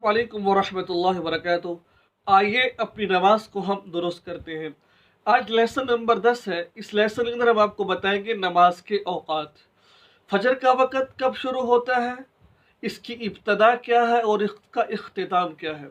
वालेकुम वरहमतुल्लाहि वबरकातुहू। आइए अपनी नमाज को हम दुरुस्त करते हैं। आज लेसन नंबर 10 है। इस लेसन के अंदर हम आपको बताएंगे नमाज के औकात। फजर का वक़्त कब शुरू होता है, इसकी इब्तदा क्या है और इसका इख्तिताम क्या है।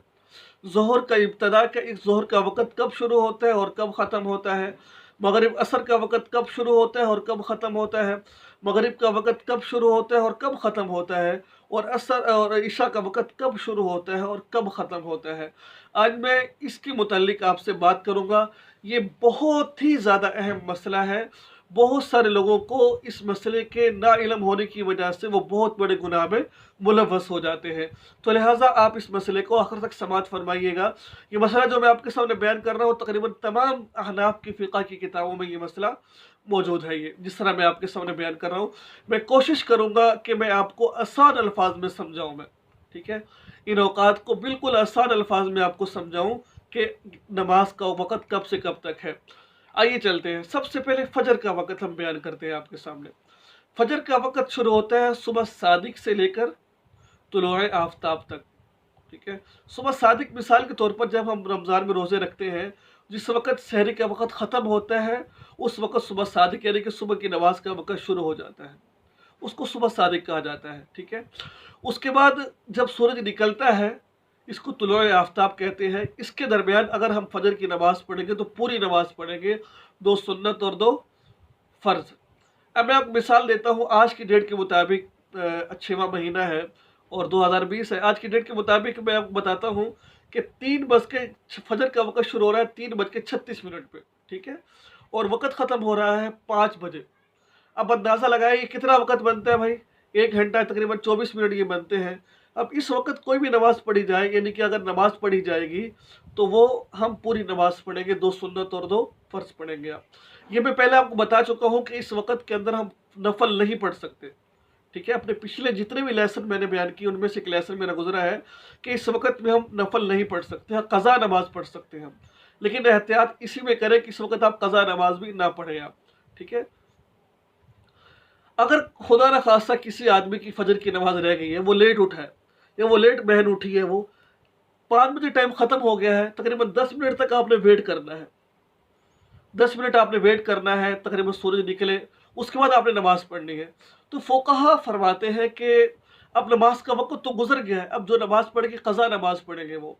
ज़ोहर का वक़्त कब शुरू होता है और कब ख़त्म होता है। मगरिब असर का वक़्त कब शुरू होता है और कब ख़त्म होता है। मगरिब का वक़्त कब शुरू होता है और कब ख़त्म होता है। और असर और इशा का वक़्त कब शुरू होता है और कब ख़त्म होता है। आज मैं इसके मुताल्लिक़ आपसे बात करूँगा। ये बहुत ही ज़्यादा अहम मसला है। बहुत सारे लोगों को इस मसले के ना इल्म होने की वजह से वो बहुत बड़े गुनाह में मुलव्वस हो जाते हैं। तो लिहाजा आप इस मसले को आखिर तक समाअत फरमाइएगा। ये मसला जो मैं आपके सामने बयान कर रहा हूँ, तकरीबन तमाम अहनाफ की फ़िक़्ह की किताबों में ये मसला मौजूद है। ये जिस तरह मैं आपके सामने बयान कर रहा हूँ, मैं कोशिश करूँगा कि मैं आपको आसान अल्फाज में समझाऊँ मैं, ठीक है। इन औकात को बिल्कुल आसान अल्फाज में आपको समझाऊँ कि नमाज का वक़्त कब से कब तक है। आइए चलते हैं। सबसे पहले फ़जर का वक़्त हम बयान करते हैं आपके सामने। फ़जर का वक़्त शुरू होता है सुबह सादिक से लेकर तुलूए आफ्ताब तक, ठीक है। सुबह सादिक मिसाल के तौर पर जब हम रमज़ान में रोज़े रखते हैं, जिस वक़्त सहरी का वक़्त ख़त्म होता है, उस वक़्त सुबह सादिक यानी कि सुबह की नमाज का वक़्त शुरू हो जाता है। उसको सुबह सादिक कहा जाता है, ठीक है। उसके बाद जब सूरज निकलता है, इसको तुलूए आफ्ताब कहते हैं। इसके दरमियान अगर हम फ़जर की नमाज़ पढ़ेंगे तो पूरी नमाज़ पढ़ेंगे, 2 सुन्नत और 2 फ़र्ज़। अब मैं आपको मिसाल देता हूँ। आज की डेट के मुताबिक 6वां महीना है और 2020 है। आज की डेट के मुताबिक मैं आपको बताता हूँ कि 3 बज के फ़जर का वक़्त शुरू हो रहा है 3:36 पे, ठीक है। और वक़्त ख़त्म हो रहा है 5 बजे। अब अंदाज़ा लगाइए कितना वक़्त बनता है भाई। 1 घंटा तकरीबन 24 मिनट ये बनते हैं। अब इस वक़्त कोई भी नमाज़ पढ़ी जाए, यानी कि अगर नमाज़ पढ़ी जाएगी तो वो हम पूरी नमाज़ पढ़ेंगे, 2 सुन्नत और 2 फ़र्ज़ पढ़ेंगे आप। ये मैं पहले आपको बता चुका हूँ कि इस वक़्त के अंदर हम नफ़ल नहीं पढ़ सकते, ठीक है। अपने पिछले जितने भी लेसन मैंने बयान किए उनमें से एक लेसन मेरा गुजरा है कि इस वक़्त में हम नफ़ल नहीं पढ़ सकते हैं, क़ज़ा नमाज़ पढ़ सकते हैं हम। लेकिन एहतियात इसी में करें कि इस वक़्त आप क़ज़ा नमाज़ भी ना पढ़ें आप, ठीक है। अगर खुदा न खास्ता किसी आदमी की फ़जर की नमाज़ रह गई है, वो लेट उठा है या वो लेट बहन उठी है, वो 5 बजे टाइम ख़त्म हो गया है, तकरीबन 10 मिनट तक आपने वेट करना है। 10 मिनट आपने वेट करना है, तकरीबन सूरज निकले, उसके बाद आपने नमाज़ पढ़नी है। तो फ़ुक़हा फरमाते हैं कि अब नमाज का वक़्त तो गुज़र गया है, अब जो नमाज़ पढ़ के क़ज़ा नमाज़ पढ़ेंगे वो।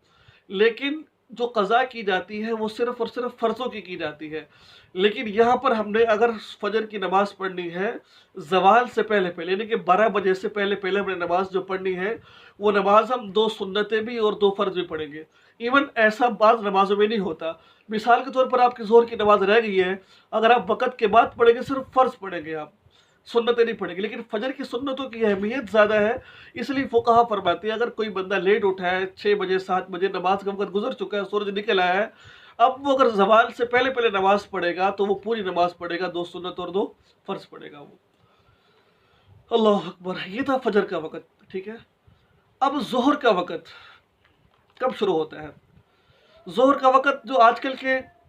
लेकिन जो क़ज़ा की जाती है वो सिर्फ़ और सिर्फ़ फ़र्ज़ों की जाती है। लेकिन यहाँ पर हमने अगर फ़जर की नमाज़ पढ़नी है ज़वाल से पहले-पहले, यानी कि 12 बजे से पहले-पहले हमने नमाज़ जो पढ़नी है, वो नमाज़ हम 2 सुन्नतें भी और 2 फ़र्ज़ भी पढ़ेंगे। इवन ऐसा बाज़ नमाज़ों में नहीं होता। मिसाल के तौर पर आपकी ज़ोहर की नमाज़ रह गई है, अगर आप वक़्त के बाद पढ़ेंगे सिर्फ़ फ़र्ज़ पढ़ेंगे आप, सुन्नतें नहीं पढ़ेंगे। लेकिन फ़जर की सुन्नतों की अहमियत ज़्यादा है, इसलिए फ़ुक़हा फरमाते हैं अगर कोई बंदा लेट उठा है, 6 बजे 7 बजे नमाज का वक़्त गुज़र चुका है, सूरज निकल आया है, अब वो अगर ज़वाल से पहले-पहले नमाज़ पढ़ेगा तो वो पूरी नमाज़ पढ़ेगा, 2 सुन्नत और 2 फ़र्ज़ पढ़ेगा वो। अल्लाहु अकबर। ये था फ़जर का वक़्त, ठीक है। अब ज़ोहर का वक़्त कब शुरू होता है। ज़ोहर का वक़्त जो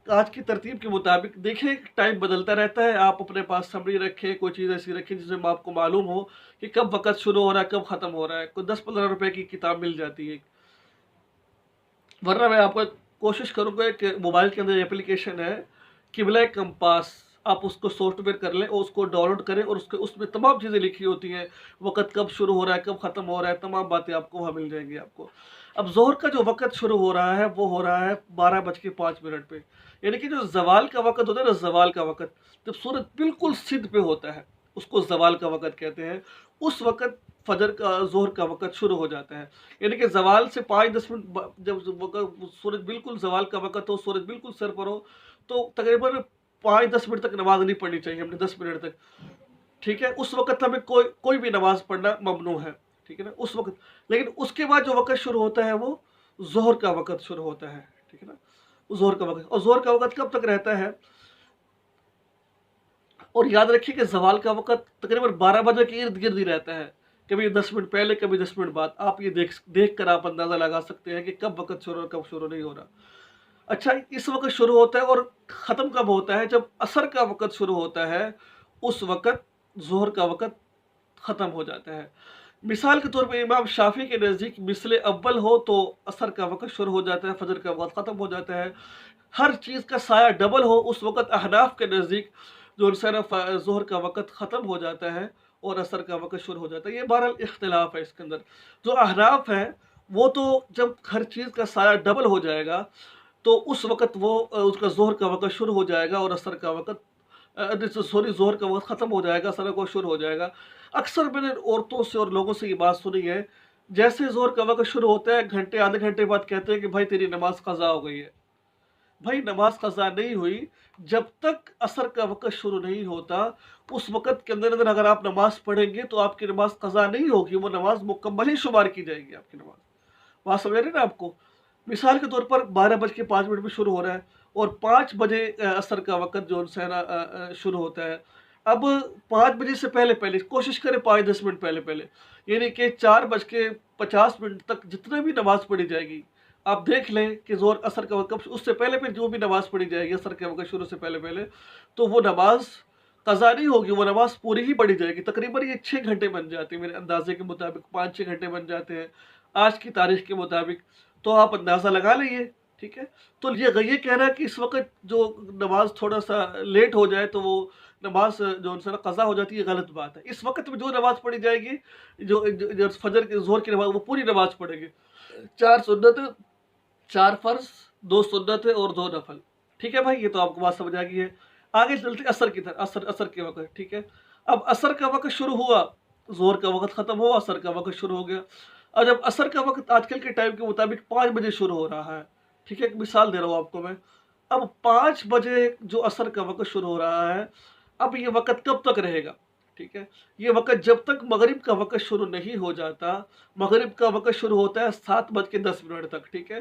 आज की तरतीब के मुताबिक देखिए टाइम बदलता रहता है। आप अपने पास समरी रखें, कोई चीज़ ऐसी रखें जिसमें आपको मालूम हो कि कब वक़्त शुरू हो रहा है, कब ख़त्म हो रहा है। कोई 10-15 रुपए की किताब मिल जाती है। वरना मैं आपको कोशिश करूँगा कि मोबाइल के अंदर एप्लीकेशन है क़िबला कंपास, आप उसको सॉफ्टवेयर कर लें और उसको डाउनलोड करें और उसमें तमाम चीज़ें लिखी होती हैं, वक़्त कब शुरू हो रहा है, कब ख़त्म हो रहा है, तमाम बातें आपको वहाँ मिल जाएँगी आपको। अब ज़ोहर का जो वक़्त शुरू हो रहा है वो हो रहा है 12:05 पे, यानी कि जो ज़वाल का वक़्त होता है ना, ज़वाल का वक़्त, जब सूरज बिल्कुल सिध पे होता है उसको ज़वाल का वक़्त कहते हैं। उस वक़्त फ़जर का ज़ोहर का वक़्त शुरू हो जाता है। यानी कि ज़वाल से 5-10 मिनट जब सूरज बिल्कुल ज़वाल का वक़्त हो, सूरज बिल्कुल सर पर हो, तो तकरीबन 5-10 मिनट तक नमाज़ नहीं पढ़नी चाहिए हमने, 10 मिनट तक, ठीक है। उस वक़्त हमें कोई भी नमाज़ पढ़ना ममनू है, ठीक है ना, उस वक़्त। लेकिन उसके बाद जो वक़्त शुरू होता है वो ज़ोहर का वक़्त शुरू होता है, ठीक है ना। ज़ोहर का वक़्त, और ज़ोहर का वक़्त कब तक रहता है। और याद रखिए कि ज़वाल का वक़्त तकरीबन 12 बजे के इर्द-गिर्द ही रहता है। कभी 10 मिनट पहले, कभी 10 मिनट बाद। आप ये देख कर आप अंदाज़ा लगा सकते हैं कि कब वक़्त शुरू और कब शुरू नहीं हो रहा। अच्छा, इस वक़्त शुरू होता है और ख़त्म कब होता है, जब असर का वक़्त शुरू होता है, उस वक़्त ज़ोहर का वक़्त ख़त्म हो जाता है। مثال کے طور پہ امام شافی کے نزدیک مثل اول ہو تو عصر کا وقت شروع ہو جاتا ہے، فجر کا وقت ختم ہو جاتا ہے۔ ہر چیز کا سایہ ڈبل ہو اس وقت احناف کے نزدیک جو ان سے نا ظہر کا وقت ختم ہو جاتا ہے اور عصر کا وقت شروع ہو جاتا ہے۔ یہ بہرحال اختلاف ہے اس کے اندر۔ جو احناف ہیں وہ تو جب ہر چیز کا سایہ ڈبل ہو جائے گا تو اس وقت وہ اس کا ظہر کا وقت شروع ہو جائے گا اور عصر کا وقت ظہر کا وقت ختم ہو جائے گا، عصر کا وقت شروع ہو جائے گا۔ اکثر میں نے عورتوں سے اور لوگوں سے یہ بات سنی ہے، جیسے ظہر کا وقت شروع ہوتا ہے گھنٹے آدھے گھنٹے بعد کہتے ہیں کہ بھائی تیری نماز قضا ہو گئی ہے۔ بھائی نماز قضا نہیں ہوئی جب تک عصر کا وقت شروع نہیں ہوتا، اس وقت کے اندر اگر آپ نماز پڑھیں گے تو آپ کی نماز قضا نہیں ہوگی، وہ نماز مکمل ہی شمار کی جائے گی آپ کی نماز۔ بات سمجھ رہے ہیں نا آپ کو؟ مثال کے طور پر 12:05 میں شروع ہو رہا ہے اور 5 بجے عصر کا وقت جو ہے نا شروع ہوتا ہے۔ اب 5 بجے سے پہلے پہلے کوشش کریں 5-10 منٹ پہلے پہلے، یعنی کہ 4:50 تک جتنے بھی نماز پڑھی جائے گی آپ دیکھ لیں کہ ظہر عصر کا وقت اس سے پہلے پھر جو بھی نماز پڑھی جائے گی عصر کے وقت شروع سے پہلے پہلے، تو وہ نماز قضا نہیں ہوگی، وہ نماز پوری ہی پڑھی جائے گی۔ تقریباً یہ 6 گھنٹے بن جاتے ہیں میرے اندازے کے مطابق، 5-6 گھنٹے بن جاتے ہیں آج کی تاریخ کے مطابق، تو آپ اندازہ لگا لئیے، ٹھیک ہے؟ تو یہ کہنا ہے کہ اس وقت جو نماز تھوڑا سا لیٹ ہو جائے تو وہ نماز جو ان سے قضا ہو جاتی ہے، غلط بات ہے۔ اس وقت میں جو نماز پڑھی جائے گی، جو فجر کی ظہر کی نماز، وہ پوری نماز پڑھیں گے۔ 4 سنت، 4 فرض، 2 سنت اور 2 نفل، ٹھیک ہے بھائی؟ یہ تو آپ کو بات سمجھ آ گئی ہے۔ آگے چلتے عصر کی طرف، عصر کے وقت، ٹھیک ہے؟ اب عصر کا وقت شروع ہوا، ظہر کا وقت ختم ہوا، عصر کا وقت شروع ہو گیا۔ اور جب عصر کا وقت آج کل کے ٹائم کے مطابق 5 بجے شروع ہو رہا ہے، ٹھیک ہے؟ ایک مثال دے رہا ہوں آپ کو میں۔ اب 5 بجے جو عصر کا وقت شروع ہو رہا ہے، اب یہ وقت کب تک رہے گا؟ ٹھیک ہے؟ یہ وقت جب تک مغرب کا وقت شروع نہیں ہو جاتا، مغرب کا وقت شروع ہوتا ہے 7:10 تک، ٹھیک ہے؟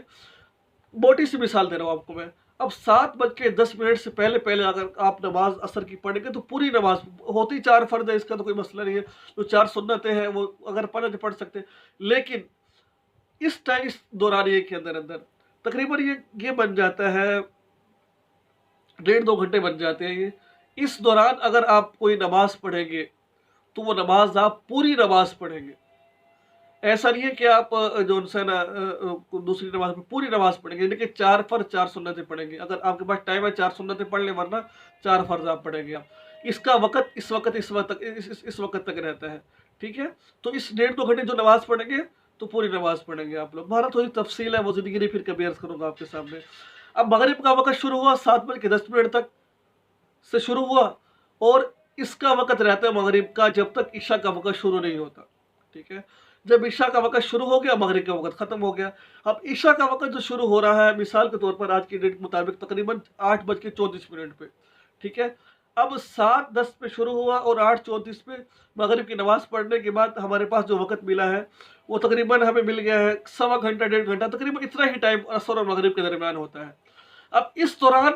موٹی سی مثال دے رہا ہوں آپ کو میں۔ اب 7:10 سے پہلے پہلے اگر آپ نماز عصر کی پڑھیں گے تو پوری نماز ہوتی 4 فرض ہے، اس کا تو کوئی مسئلہ نہیں ہے، جو 4 سنتیں ہیں وہ اگر پڑھیں تو پڑھ سکتے ہیں، لیکن اس دورانیے کے اندر تقریباً یہ بن جاتا ہے 1.5-2 گھنٹے بن جاتے ہیں۔ اس دوران اگر آپ کوئی نماز پڑھیں گے تو وہ نماز آپ پوری نماز پڑھیں گے۔ ایسا نہیں ہے کہ آپ جو ان سے نا دوسری نماز پوری نماز پڑھیں گے، یعنی کہ 4 فرض 4 سنتیں پڑھیں گے۔ اگر آپ کے پاس ٹائم ہے 4 سنتیں پڑھ لیں، ورنہ 4 فرض آپ پڑھیں گے۔ اس کا وقت اس وقت تک رہتا ہے، ٹھیک ہے؟ تو اس 1.5-2 گھنٹے جو نماز پڑھیں گے تو پوری نماز پڑھیں گے آپ لوگ۔ بہرحال تھوڑی تفصیل ہے، وہ زندگی نہیں، پھر کبھی عرض کروں گا آپ کے سامنے۔ اب مغرب کا وقت شروع ہوا 7:10 تک سے شروع ہوا، اور اس کا وقت رہتا ہے مغرب کا جب تک عشاء کا وقت شروع نہیں ہوتا، ٹھیک ہے؟ جب عشاء کا وقت شروع ہو گیا مغرب کا وقت ختم ہو گیا۔ اب عشاء کا وقت جو شروع ہو رہا ہے مثال کے طور پر آج کی ڈیٹ کے مطابق تقریباً 8:34 پہ، ٹھیک ہے؟ اب 7:10 پہ شروع ہوا اور 8:34 پہ مغرب کی نماز پڑھنے کے بعد ہمارے پاس جو وقت ملا ہے وہ تقریباً ہمیں مل گیا ہے 1.25 گھنٹہ 1.5 گھنٹہ، تقریباً اتنا ہی ٹائم عصر اور مغرب کے درمیان ہوتا ہے۔ اب اس دوران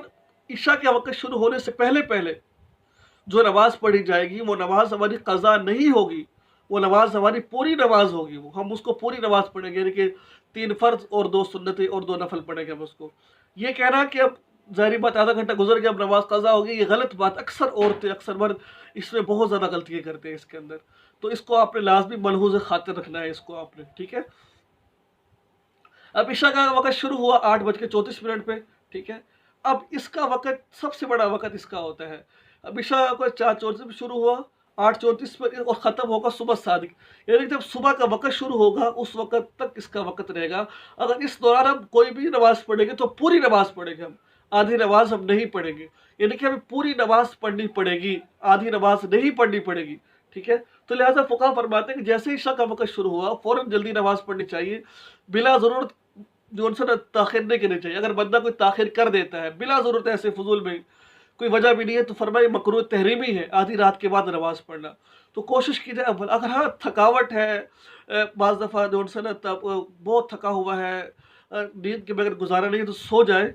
عشاء کے وقت شروع ہونے سے پہلے پہلے جو نماز پڑھی جائے گی وہ نماز ہماری قضا نہیں ہوگی، وہ نماز ہماری پوری نماز ہوگی، وہ ہم اس کو پوری نماز پڑھیں گے، یعنی کہ 3 فرض اور 2 سنتیں اور 2 نفل پڑھیں گے ہم اس کو۔ یہ کہنا کہ اب ظاہری بات آدھا گھنٹہ گزر گیا اب نماز قضا ہوگی، یہ غلط بات۔ اکثر عورتیں اکثر مرد اس میں بہت زیادہ غلطیاں کرتے ہیں اس کے اندر، تو اس کو آپ نے لازمی ملحوظ خاطر رکھنا ہے اس کو آپ نے، ٹھیک ہے؟ اب عشاء کا وقت شروع ہوا 8:34 پہ، ٹھیک ہے؟ اب اس کا وقت سب سے بڑا وقت اس کا ہوتا ہے۔ اب عشاء کا 4:34 پہ شروع ہوا، 8:34 پہ اور ختم ہوگا صبح صادق، یعنی جب صبح کا وقت شروع ہوگا اس وقت تک اس کا وقت رہے گا۔ اگر اس دوران ہم کوئی بھی نماز پڑھیں گے تو پوری نماز پڑھیں گے، ہم آدھی نماز ہم نہیں پڑھیں گے، یعنی کہ ہمیں پوری نماز پڑھنی پڑے گی، آدھی نماز نہیں پڑھنی پڑے گی، ٹھیک ہے؟ تو لہٰذا فقہا فرماتے ہیں کہ جیسے عشاء کا وقت شروع ہوا فوراً جلدی نماز پڑھنی چاہیے، بلا ضرورت جو ان سے تاخیر نہیں کرنی چاہیے۔ اگر بندہ کوئی تاخیر کر دیتا ہے بلا ضرورت ایسے فضول میں کوئی وجہ بھی نہیں ہے تو فرمائے مکروہ تحریمی ہے آدھی رات کے بعد نماز پڑھنا، تو کوشش کی جائے اول۔ اگر ہاں تھکاوٹ ہے، بعض دفعہ جو ان سے بہت تھکا ہوا ہے، نیند کے بغیر گزارا نہیں ہے، تو سو جائے،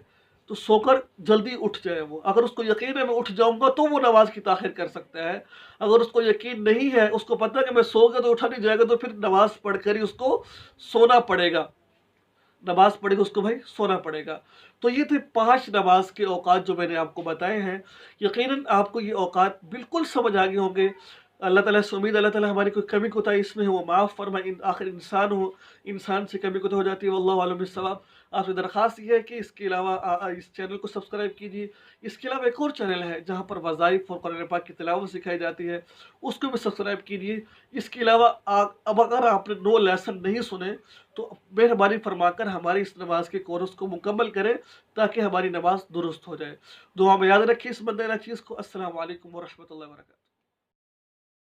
تو سو کر جلدی اٹھ جائے وہ۔ اگر اس کو یقین ہے میں اٹھ جاؤں گا تو وہ نماز کی تاخیر کر سکتا ہے، اگر اس کو یقین نہیں ہے، اس کو پتہ ہے کہ میں سو گیا تو اٹھا نہیں جائے گا، تو پھر نماز پڑھ کر ہی اس کو سونا پڑے گا، نماز پڑھے گا اس کو بھائی سونا پڑے گا۔ تو یہ تھے 5 نماز کے اوقات جو میں نے آپ کو بتائے ہیں۔ یقیناً آپ کو یہ اوقات بالکل سمجھ آ گئے ہوں گے۔ अल्लाह ताला से उम्मीद, अल्लाह ताला हमारी कोई कमी कोताही इसमें है वो माफ़ फरमाए। आखिर इंसान हो, इंसान से कमी कोताही हो जाती है। वल्लाहु आलम बिस्सवाब। आपसे दरख्वास्त ये है कि इसके अलावा इस चैनल को सब्सक्राइब कीजिए। इसके अलावा एक और चैनल है जहाँ पर वज़ाइफ और कुरान पाक की तिलावत सिखाई जाती है, उसको भी सब्सक्राइब कीजिए। इसके अलावा अब अगर आपने 9 लेसन नहीं सुने तो मेहरबानी फरमाकर हमारी इस नमाज के कोर्स को मुकम्मल करें ताकि हमारी नमाज दुरुस्त हो जाए। दुआ में याद रखिए इस बंदे चीज़ को। अस्सलामु अलैकुम व रहमतुल्लाहि व बरकातहू।